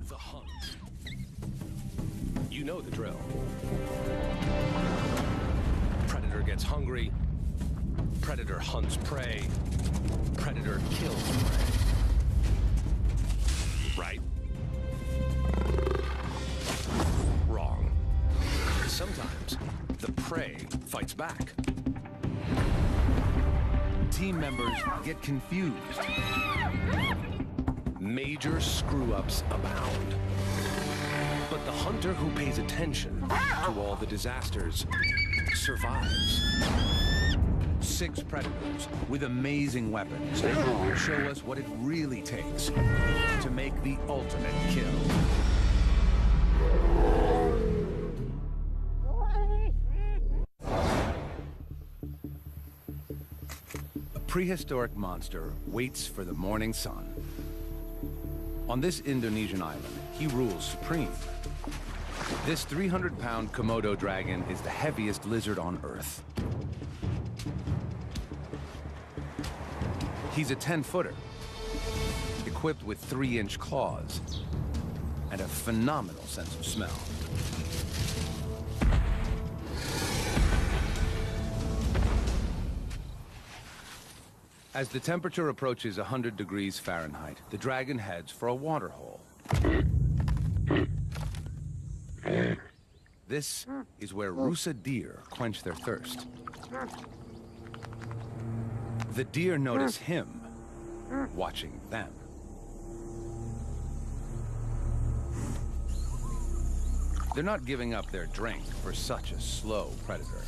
The hunt. You know the drill. Predator gets hungry. Predator hunts prey. Predator kills prey. Right? Wrong. Sometimes the prey fights back. Team members get confused. Major screw-ups abound. But the hunter who pays attention to all the disasters survives. 6 predators with amazing weapons show us what it really takes to make the ultimate kill. A prehistoric monster waits for the morning sun. On this Indonesian island, he rules supreme. This 300-pound Komodo dragon is the heaviest lizard on Earth. He's a 10-footer, equipped with 3-inch claws and a phenomenal sense of smell. As the temperature approaches 100 degrees Fahrenheit, the dragon heads for a water hole. This is where Rusa deer quench their thirst. The deer notice him watching them. They're not giving up their drink for such a slow predator.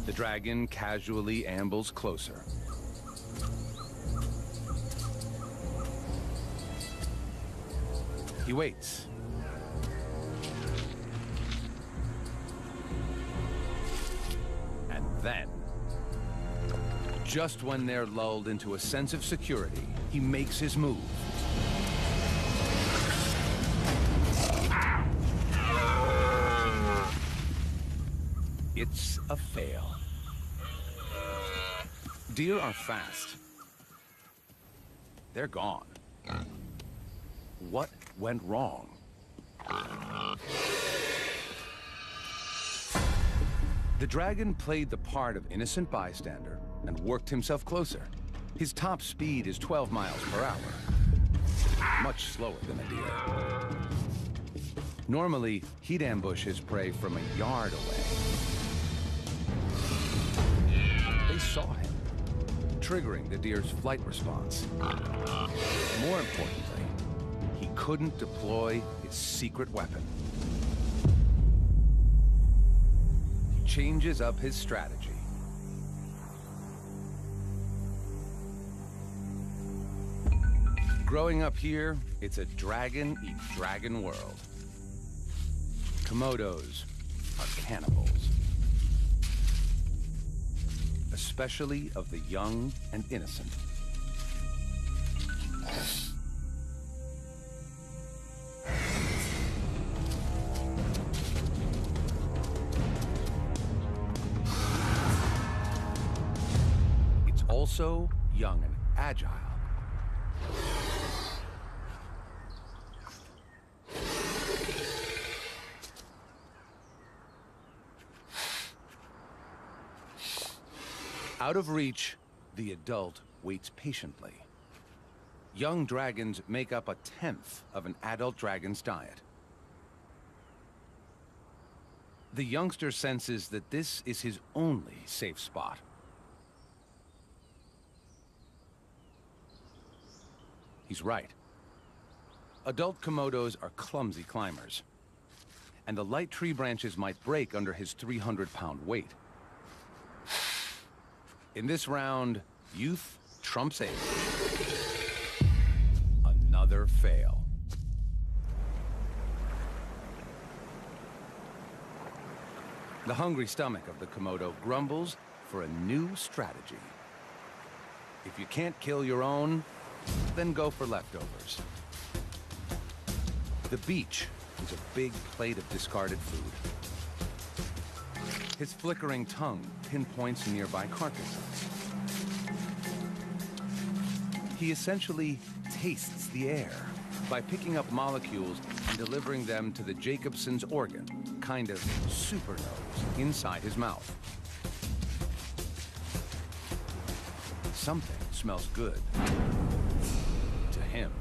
The dragon casually ambles closer. He waits. And then, just when they're lulled into a sense of security, he makes his move. It's a fail. Deer are fast. They're gone. What went wrong? The dragon played the part of innocent bystander and worked himself closer. His top speed is 12 miles per hour, much slower than a deer. Normally, he'd ambush his prey from a yard away. They saw him, triggering the deer's flight response. More importantly, he couldn't deploy his secret weapon. He changes up his strategy. Growing up here, it's a dragon-eat-dragon world. Komodos are cannibals. Especially of the young and innocent. It's also young and agile. Out of reach, the adult waits patiently. Young dragons make up 1/10 of an adult dragon's diet. The youngster senses that this is his only safe spot. He's right. Adult Komodos are clumsy climbers, and the light tree branches might break under his 300-pound weight. In this round, youth trumps age. Another fail. The hungry stomach of the Komodo grumbles for a new strategy. If you can't kill your own, then go for leftovers. The beach is a big plate of discarded food. His flickering tongue pinpoints nearby carcasses. He essentially tastes the air by picking up molecules and delivering them to the Jacobson's organ, kind of super nose, inside his mouth. Something smells good to him.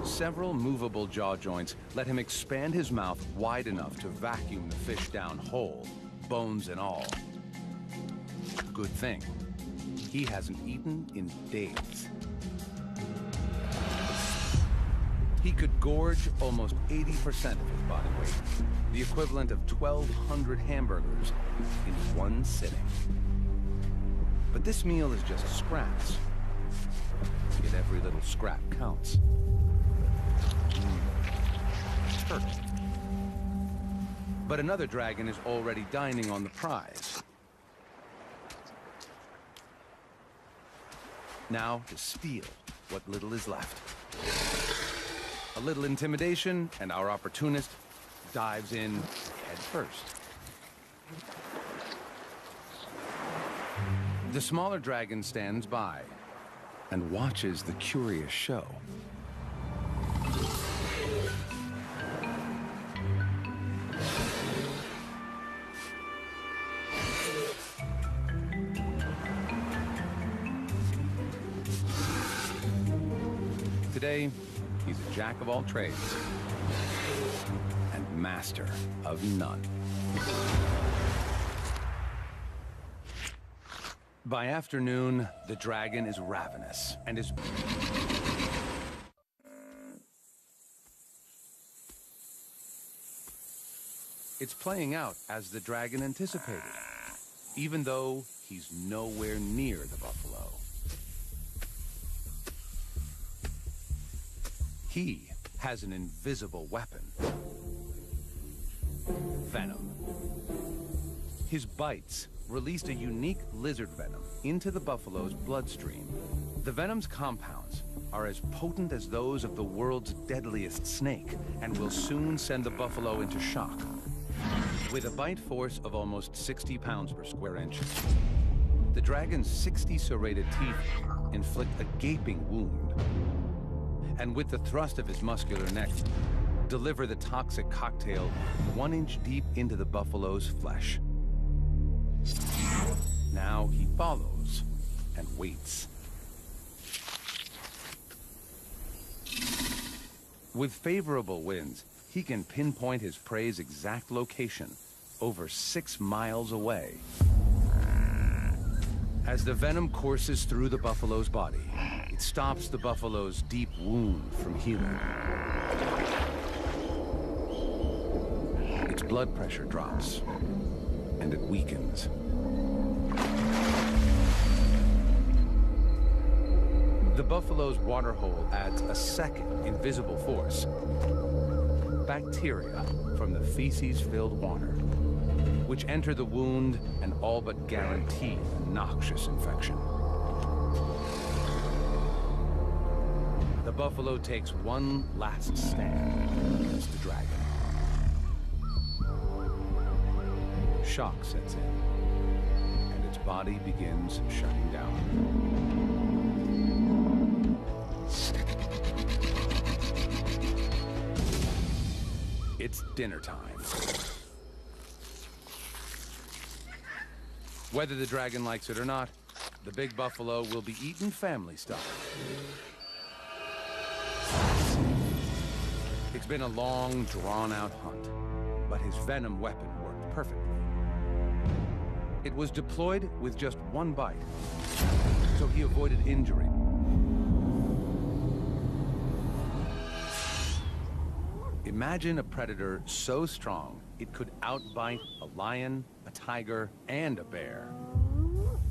Several movable jaw joints let him expand his mouth wide enough to vacuum the fish down whole, bones and all. Good thing. He hasn't eaten in days. He could gorge almost 80% of his body weight, the equivalent of 1,200 hamburgers in one sitting. But this meal is just scraps. Yet every little scrap counts. Turtle. But another dragon is already dining on the prize. Now to steal what little is left. A little intimidation, and our opportunist dives in head first. The smaller dragon stands by and watches the curious show. Today, he's a jack of all trades and master of none. By afternoon, the dragon is ravenous and is... It's playing out as the dragon anticipated, even though he's nowhere near the buffalo. He has an invisible weapon. Venom. His bites released a unique lizard venom into the buffalo's bloodstream. The venom's compounds are as potent as those of the world's deadliest snake and will soon send the buffalo into shock. With a bite force of almost 60 pounds per square inch, the dragon's 60 serrated teeth inflict a gaping wound. And with the thrust of his muscular neck, deliver the toxic cocktail 1 inch deep into the buffalo's flesh. Now he follows and waits. With favorable winds, he can pinpoint his prey's exact location, over 6 miles away. As the venom courses through the buffalo's body, it stops the buffalo's deep wound from healing. Its blood pressure drops, and it weakens. The buffalo's waterhole adds a second invisible force. Bacteria from the feces-filled water, which enter the wound and all but guarantee a noxious infection. The buffalo takes one last stand against the dragon. Shock sets in, and its body begins shutting down. It's dinner time. Whether the dragon likes it or not, the big buffalo will be eaten family style. It's been a long, drawn-out hunt, but his venom weapon worked perfectly. It was deployed with just one bite, so he avoided injury. Imagine a predator so strong it could outbite a lion, a tiger, and a bear.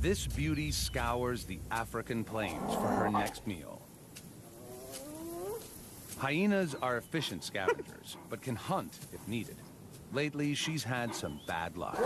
This beauty scours the African plains for her next meal. Hyenas are efficient scavengers, but can hunt if needed. Lately, she's had some bad luck.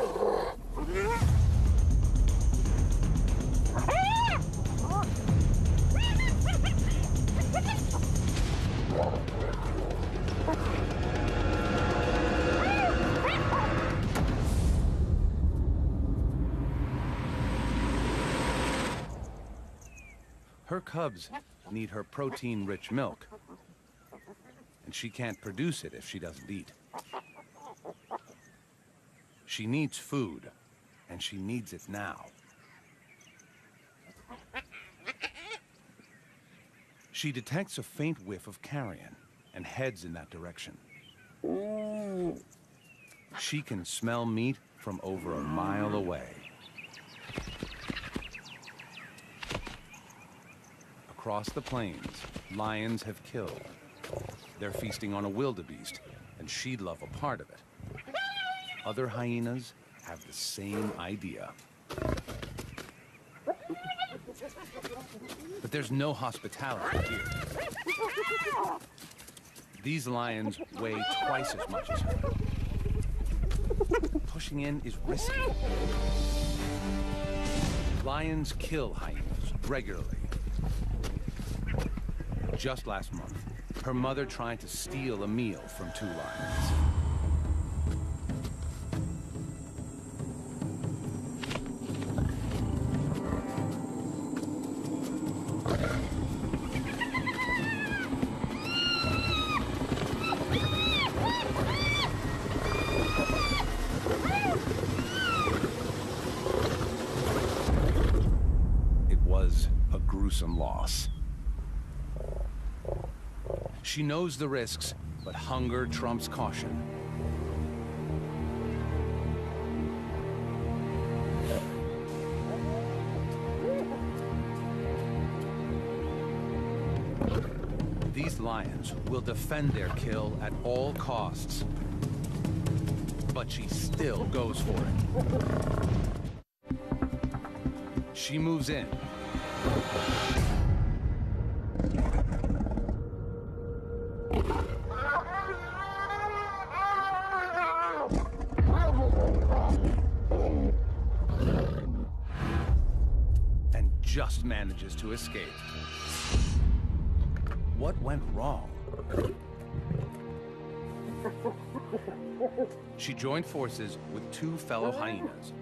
Her cubs need her protein-rich milk, and she can't produce it if she doesn't eat. She needs food, and she needs it now. She detects a faint whiff of carrion and heads in that direction. She can smell meat from over a mile away. Across the plains, lions have killed. They're feasting on a wildebeest, and she'd love a part of it. Other hyenas have the same idea. But there's no hospitality here. These lions weigh twice as much as her. Pushing in is risky. Lions kill hyenas regularly. Just last month, her mother tried to steal a meal from 2 lions. It was a gruesome loss. She knows the risks, but hunger trumps caution. These lions will defend their kill at all costs. But she still goes for it. She moves in. And just manages to escape. What went wrong? She joined forces with 2 fellow hyenas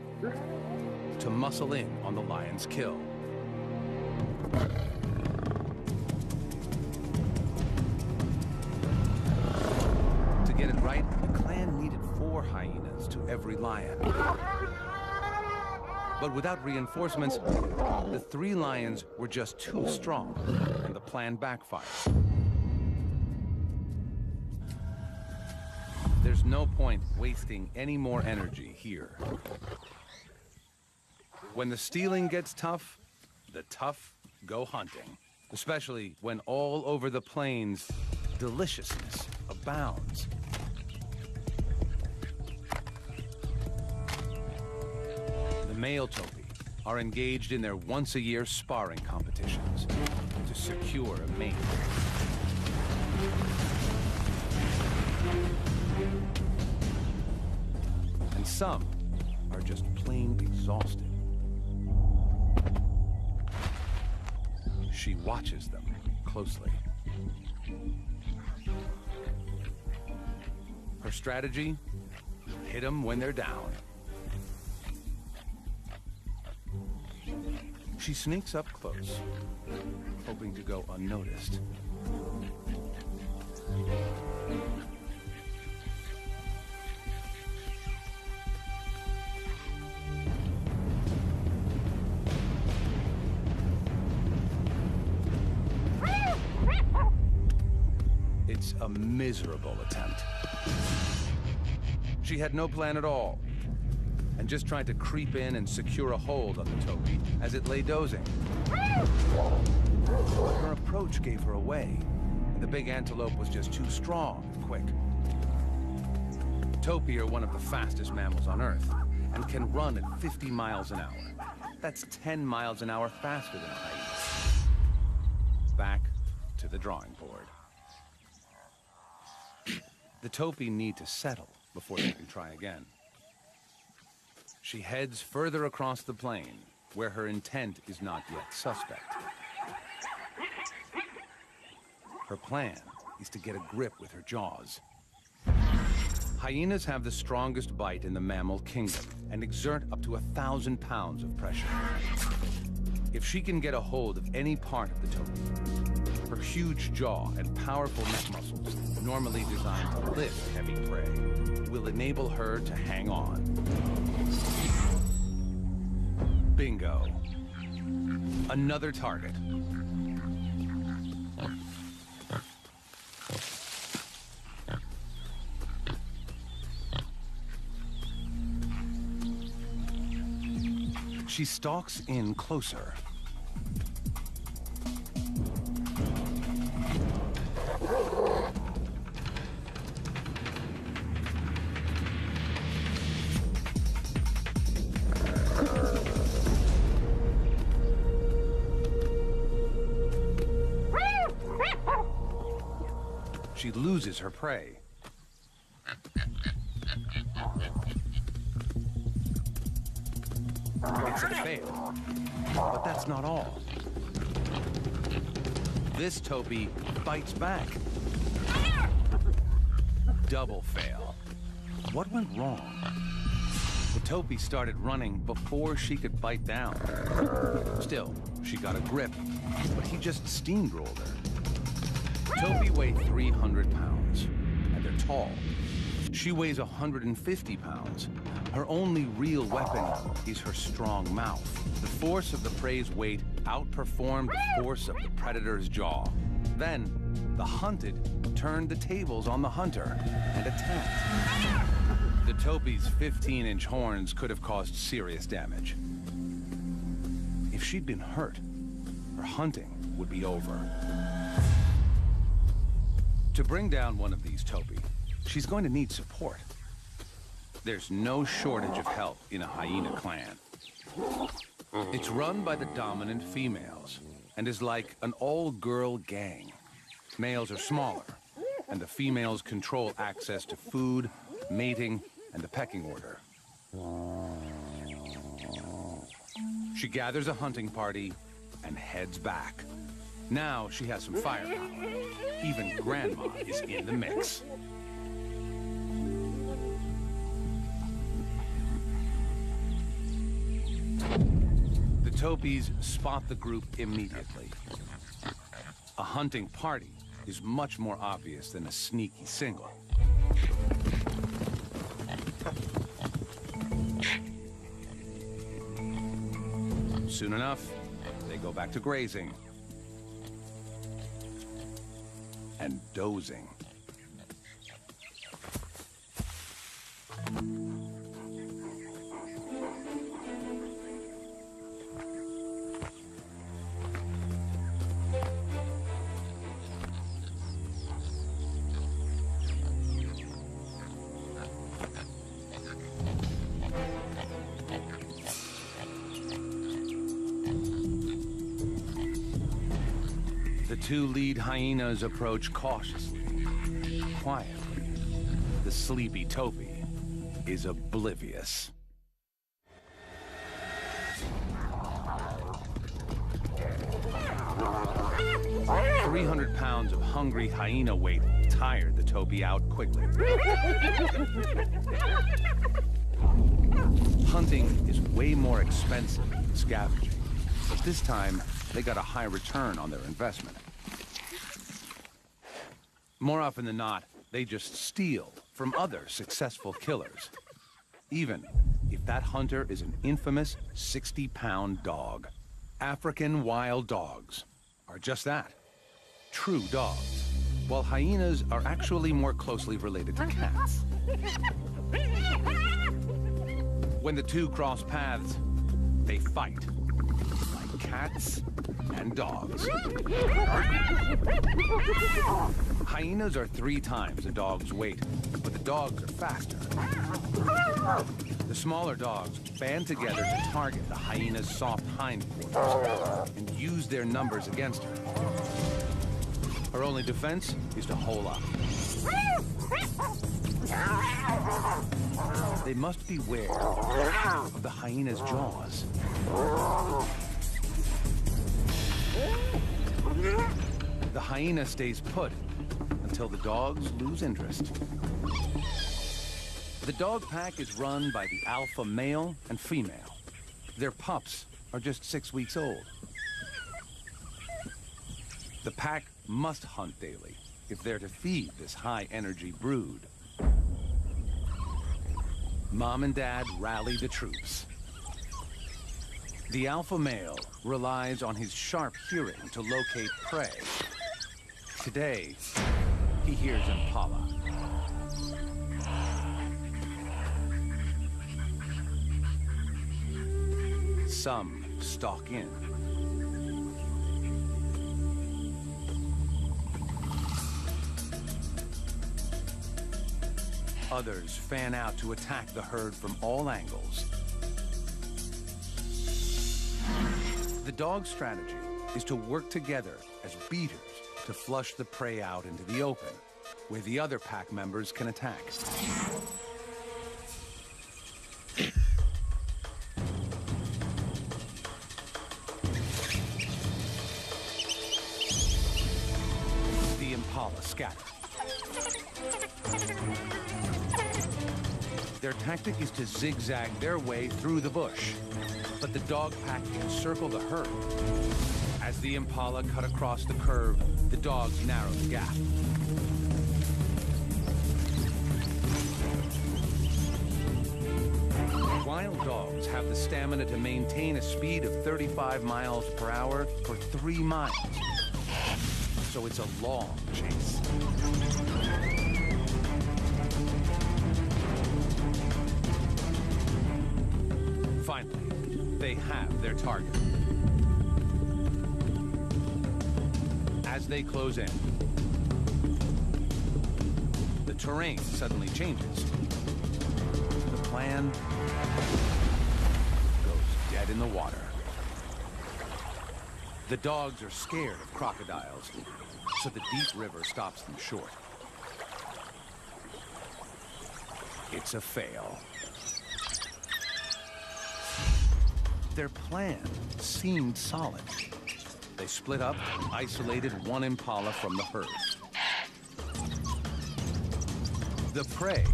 to muscle in on the lion's kill. To get it right, the clan needed 4 hyenas to every lion. But without reinforcements, the 3 lions were just too strong, and the plan backfired. There's no point wasting any more energy here. When the stealing gets tough, the tough go hunting. Especially when all over the plains, deliciousness abounds. The male topi are engaged in their once-a-year sparring competitions to secure a mate. And some are just plain exhausted. She watches them closely. Her strategy? Hit them when they're down. She sneaks up close, hoping to go unnoticed. It's a miserable attempt. She had no plan at all, and just tried to creep in and secure a hold on the topi as it lay dozing. But her approach gave her away, and the big antelope was just too strong and quick. Topi are one of the fastest mammals on Earth, and can run at 50 miles an hour. That's 10 miles an hour faster than a hyena. Back to the drawing board. The topi need to settle before they can try again. She heads further across the plain, where her intent is not yet suspect. Her plan is to get a grip with her jaws. Hyenas have the strongest bite in the mammal kingdom and exert up to 1,000 pounds of pressure. If she can get a hold of any part of the Toby, her huge jaw and powerful neck muscles, normally designed to lift heavy prey, will enable her to hang on. Bingo. Another target. She stalks in closer. She loses her prey. It's a fail. But that's not all. This Toby bites back. Double fail. What went wrong? The Toby started running before she could bite down. Still, she got a grip, but he just steamrolled her. Toby weigh 300 pounds, and they're tall. She weighs 150 pounds. Her only real weapon is her strong mouth. The force of the prey's weight outperformed the force of the predator's jaw. Then, the hunted turned the tables on the hunter and attacked. The Toby's 15-inch horns could have caused serious damage. If she'd been hurt, her hunting would be over. To bring down one of these Toby, she's going to need support. There's no shortage of help in a hyena clan. It's run by the dominant females and is like an all-girl gang. Males are smaller, and the females control access to food, mating, and the pecking order. She gathers a hunting party and heads back. Now she has some firepower. Even Grandma is in the mix. The Topies spot the group immediately. A hunting party is much more obvious than a sneaky single. Soon enough, they go back to grazing and dozing. The two lead hyenas approach cautiously, quietly. The sleepy Toby is oblivious. "300 pounds of hungry hyena weight tired the Toby out quickly. Hunting is way more expensive than scavenging, but this time they got a high return on their investment. More often than not, they just steal from other successful killers, even if that hunter is an infamous 60-pound dog. African wild dogs are just that, true dogs, while hyenas are actually more closely related to cats. When the two cross paths, they fight, like cats and dogs. Hyenas are 3 times a dog's weight, but the dogs are faster. The smaller dogs band together to target the hyena's soft hindquarters and use their numbers against her. Her only defense is to hole up. They must beware of the hyena's jaws. The hyena stays put until the dogs lose interest. The dog pack is run by the alpha male and female. Their pups are just 6 weeks old. The pack must hunt daily if they're to feed this high-energy brood. Mom and Dad rally the troops. The alpha male relies on his sharp hearing to locate prey. Today, he hears impala. Some stalk in. Others fan out to attack the herd from all angles. The dog's strategy is to work together as beaters to flush the prey out into the open, where the other pack members can attack. The impala scatter. Their tactic is to zigzag their way through the bush, but the dog pack encircle the herd. As the impala cut across the curve, the dogs narrow the gap. Wild dogs have the stamina to maintain a speed of 35 miles per hour for 3 miles. So it's a long chase. Finally, they have their target. As they close in, the terrain suddenly changes. The plan goes dead in the water. The dogs are scared of crocodiles, so the deep river stops them short. It's a fail. Their plan seemed solid. They split up and isolated one impala from the herd. The prey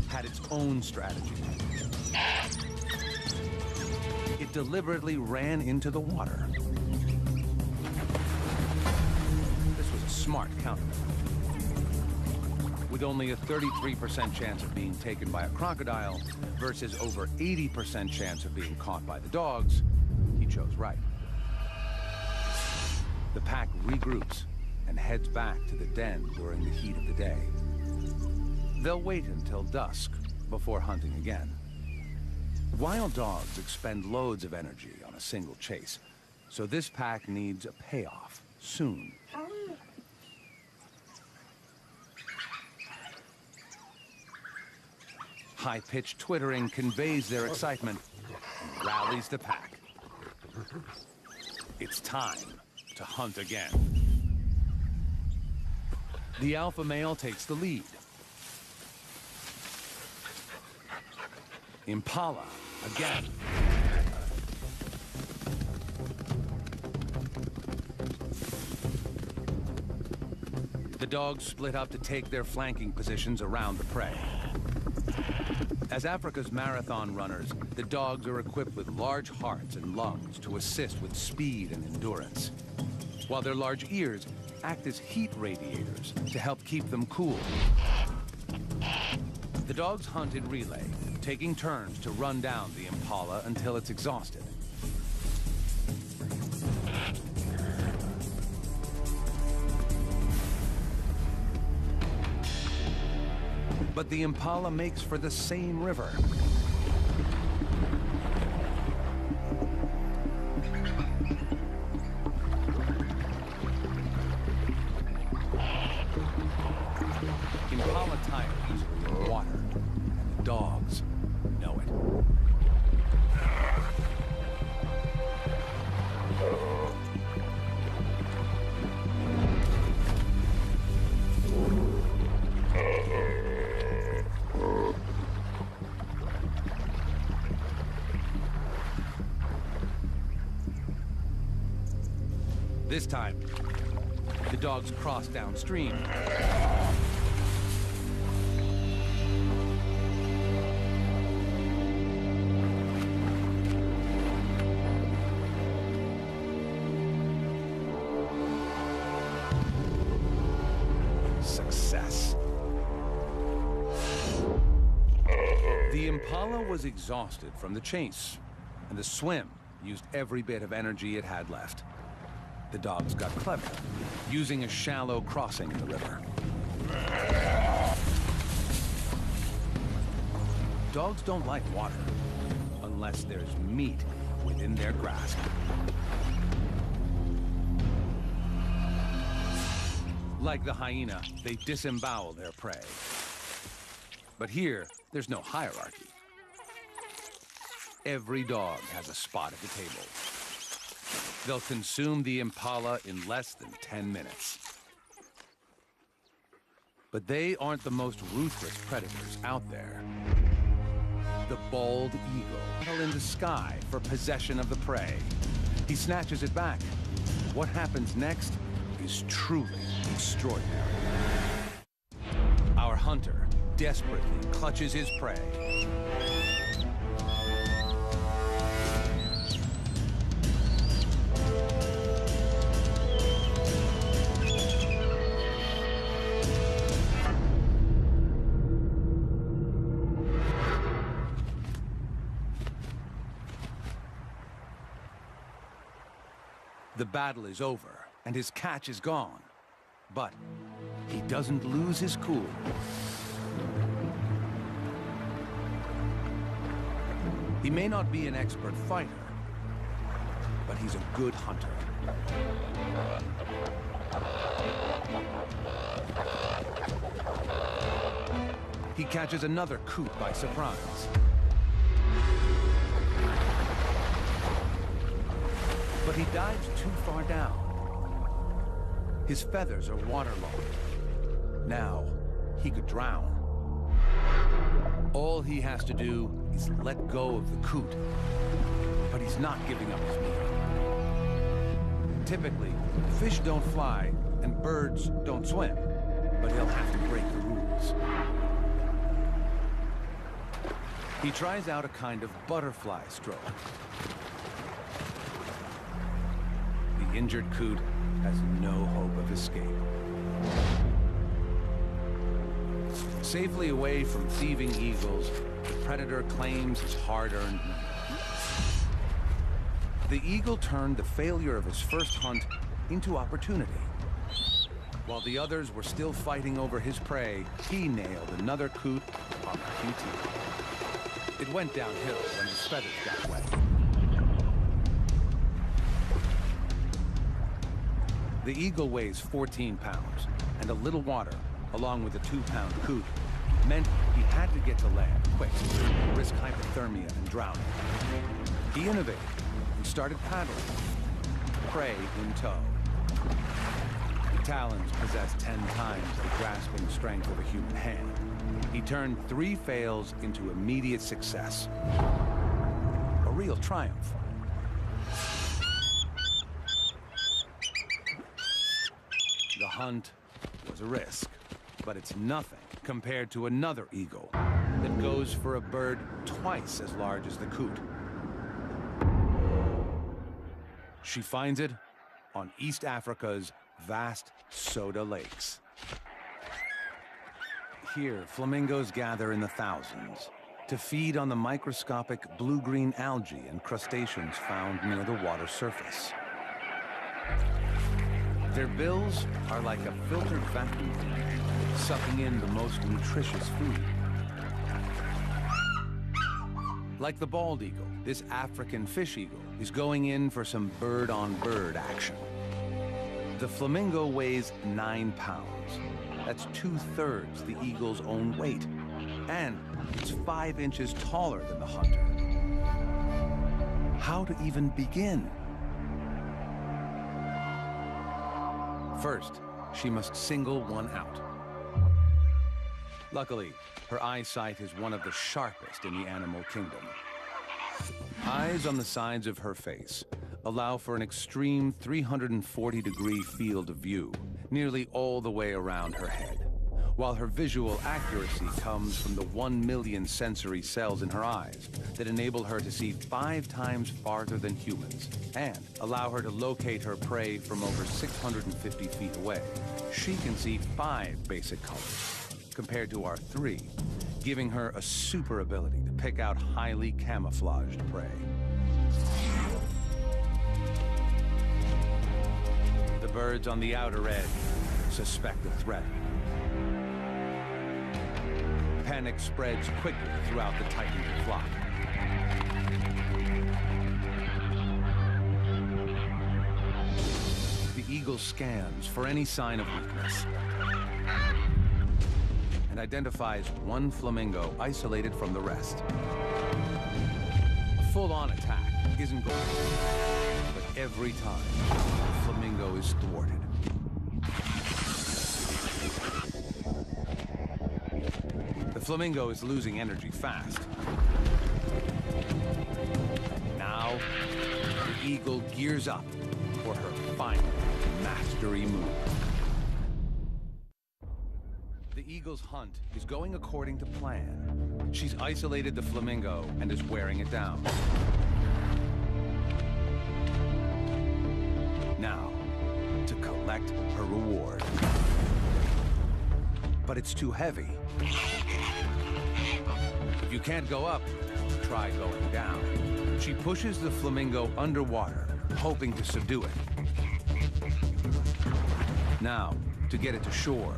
had its own strategy. It deliberately ran into the water. This was a smart counter. With only a 33% chance of being taken by a crocodile versus over 80% chance of being caught by the dogs, he chose right. The pack regroups and heads back to the den during the heat of the day. They'll wait until dusk before hunting again. Wild dogs expend loads of energy on a single chase, so this pack needs a payoff soon. High-pitched twittering conveys their excitement and rallies the pack. It's time to hunt again. The alpha male takes the lead. Impala again. The dogs split up to take their flanking positions around the prey. As Africa's marathon runners, the dogs are equipped with large hearts and lungs to assist with speed and endurance, while their large ears act as heat radiators to help keep them cool. The dogs hunt in relay, taking turns to run down the impala until it's exhausted. But the impala makes for the same river. Impala tires in water, and the dogs know it. This time, the dogs cross downstream. The Impala was exhausted from the chase, and the swim used every bit of energy it had left. The dogs got clever, using a shallow crossing in the river. Dogs don't like water, unless there's meat within their grasp. Like the hyena, they disembowel their prey. But here, there's no hierarchy. Every dog has a spot at the table. They'll consume the Impala in less than 10 minutes. But they aren't the most ruthless predators out there. The bald eagle, battle in the sky for possession of the prey. He snatches it back. What happens next is truly extraordinary. Our hunter desperately clutches his prey. The battle is over, and his catch is gone. But he doesn't lose his cool. He may not be an expert fighter, but he's a good hunter. He catches another coot by surprise. But he dives too far down. His feathers are waterlogged. Now, he could drown. All he has to do is let go of the coot. But he's not giving up his meal. Typically, fish don't fly and birds don't swim, but he'll have to break the rules. He tries out a kind of butterfly stroke. The injured coot has no hope of escape. Safely away from thieving eagles, the predator claims his hard-earned money. The eagle turned the failure of his first hunt into opportunity. While the others were still fighting over his prey, he nailed another coot on the QT. It went downhill when his feathers got wet. The eagle weighs 14 pounds, and a little water, along with a 2-pound coot, meant he had to get to land quick, risk hypothermia and drowning. He innovated and started paddling, prey in tow. The talons possess 10 times the grasping strength of a human hand. He turned 3 fails into immediate success. A real triumph. The hunt was a risk, but it's nothing compared to another eagle that goes for a bird twice as large as the coot. She finds it on East Africa's vast soda lakes. Here, flamingos gather in the thousands to feed on the microscopic blue-green algae and crustaceans found near the water surface. Their bills are like a filtered vacuum, sucking in the most nutritious food. Like the bald eagle, this African fish eagle is going in for some bird-on-bird action. The flamingo weighs 9 pounds. That's 2/3 the eagle's own weight. And it's 5 inches taller than the hunter. How to even begin? First, she must single one out. Luckily, her eyesight is one of the sharpest in the animal kingdom. Eyes on the sides of her face allow for an extreme 340-degree field of view, nearly all the way around her head, while her visual accuracy comes from the 1 million sensory cells in her eyes that enable her to see 5 times farther than humans and allow her to locate her prey from over 650 feet away. She can see 5 basic colors, compared to our 3, giving her a super ability to pick out highly camouflaged prey. The birds on the outer edge suspect the threat. Panic spreads quickly throughout the tightening flock. The eagle scans for any sign of weakness and identifies one flamingo isolated from the rest. A full-on attack isn't going to work, but every time, the flamingo is thwarted. The flamingo is losing energy fast. Now, the eagle gears up for her final mastery move. The eagle's hunt is going according to plan. She's isolated the flamingo and is wearing it down. Now, to collect her reward. But it's too heavy. If you can't go up, try going down. She pushes the flamingo underwater, hoping to subdue it. Now, to get it to shore.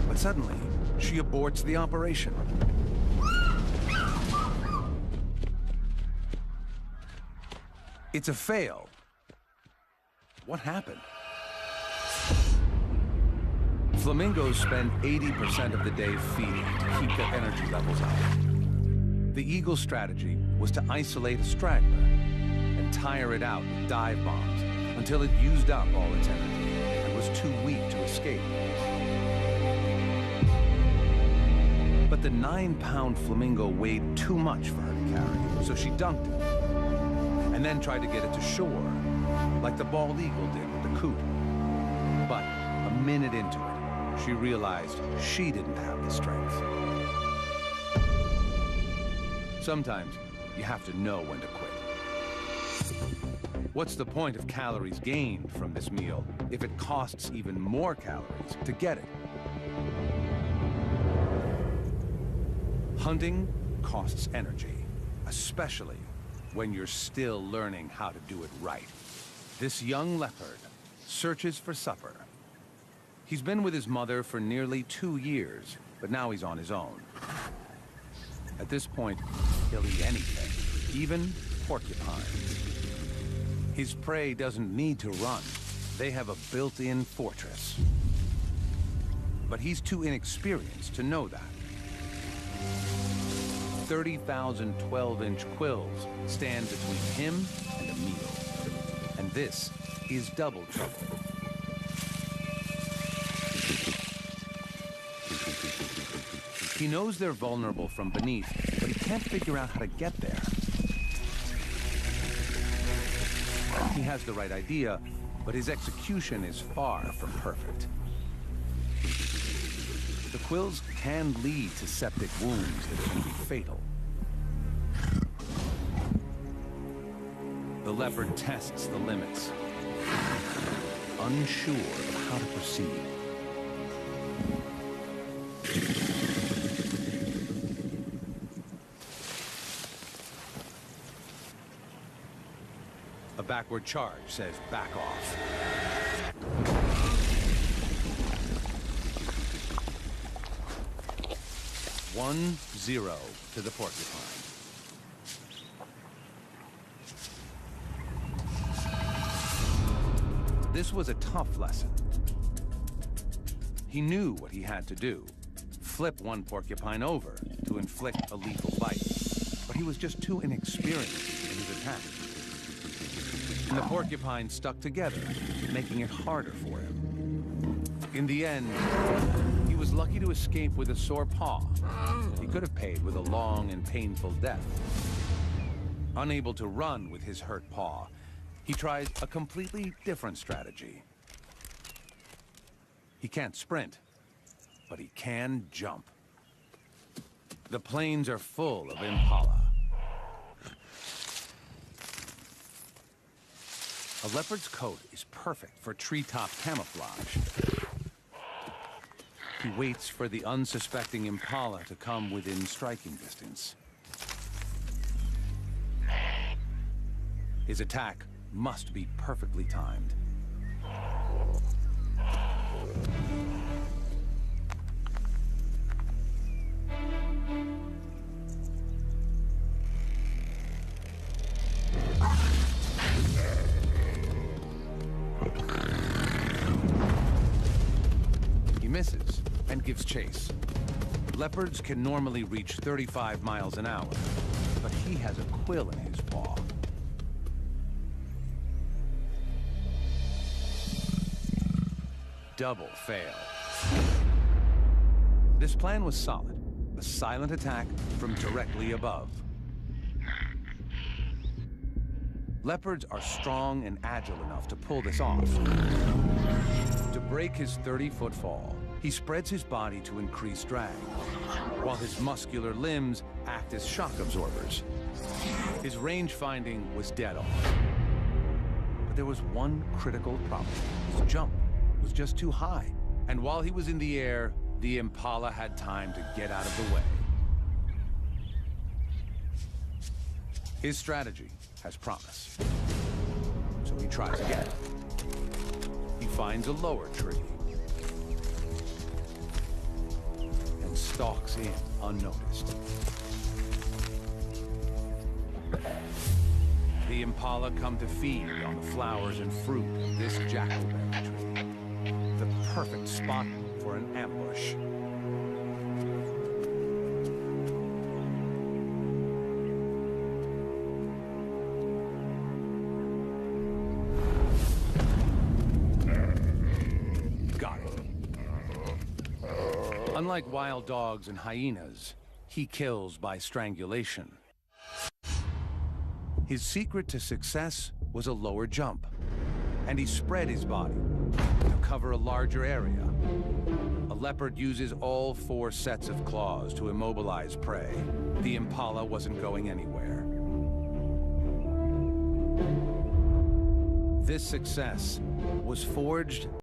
But suddenly, she aborts the operation. It's a fail. What happened? Flamingos spend 80% of the day feeding to keep their energy levels up. The eagle's strategy was to isolate a straggler and tire it out with dive bombs until it used up all its energy and was too weak to escape. But the 9-pound flamingo weighed too much for her to carry, so she dunked it and then tried to get it to shore, like the bald eagle did with the coot. But a minute into it, she realized she didn't have the strength. Sometimes you have to know when to quit. What's the point of calories gained from this meal if it costs even more calories to get it? Hunting costs energy, especially when you're still learning how to do it right. This young leopard searches for supper. He's been with his mother for nearly 2 years, but now he's on his own. At this point, he'll eat anything, even porcupines. His prey doesn't need to run. They have a built-in fortress. But he's too inexperienced to know that. 30,000 12-inch quills stand between him and a meal. And this is double trouble. He knows they're vulnerable from beneath, but he can't figure out how to get there. He has the right idea, but his execution is far from perfect. The quills can lead to septic wounds that can be fatal. The leopard tests the limits, unsure of how to proceed. A backward charge says back off. One, 0 to the porcupine. This was a tough lesson. He knew what he had to do. Flip one porcupine over to inflict a lethal bite. But he was just too inexperienced in his attack. And the porcupine stuck together, making it harder for him. In the end, he was lucky to escape with a sore paw. He could have paid with a long and painful death. Unable to run with his hurt paw, he tried a completely different strategy. He can't sprint, but he can jump. The plains are full of impala. A leopard's coat is perfect for treetop camouflage. He waits for the unsuspecting impala to come within striking distance. His attack must be perfectly timed. He misses and gives chase. Leopards can normally reach 35 miles an hour, but he has a quill in his paw. Double fail. This plan was solid. A silent attack from directly above. Leopards are strong and agile enough to pull this off. To break his 30-foot fall, he spreads his body to increase drag, while his muscular limbs act as shock absorbers. His range finding was dead on. But there was one critical problem. His jump was just too high. And while he was in the air, the impala had time to get out of the way. His strategy has promise. So he tries again. He finds a lower tree and stalks in unnoticed. The impala come to feed on the flowers and fruit of this jackalberry tree. The perfect spot for an ambush. Got it. Unlike wild dogs and hyenas, he kills by strangulation. His secret to success was a lower jump, and he spread his body to cover a larger area. A leopard uses all 4 sets of claws to immobilize prey. The impala wasn't going anywhere. This success was forged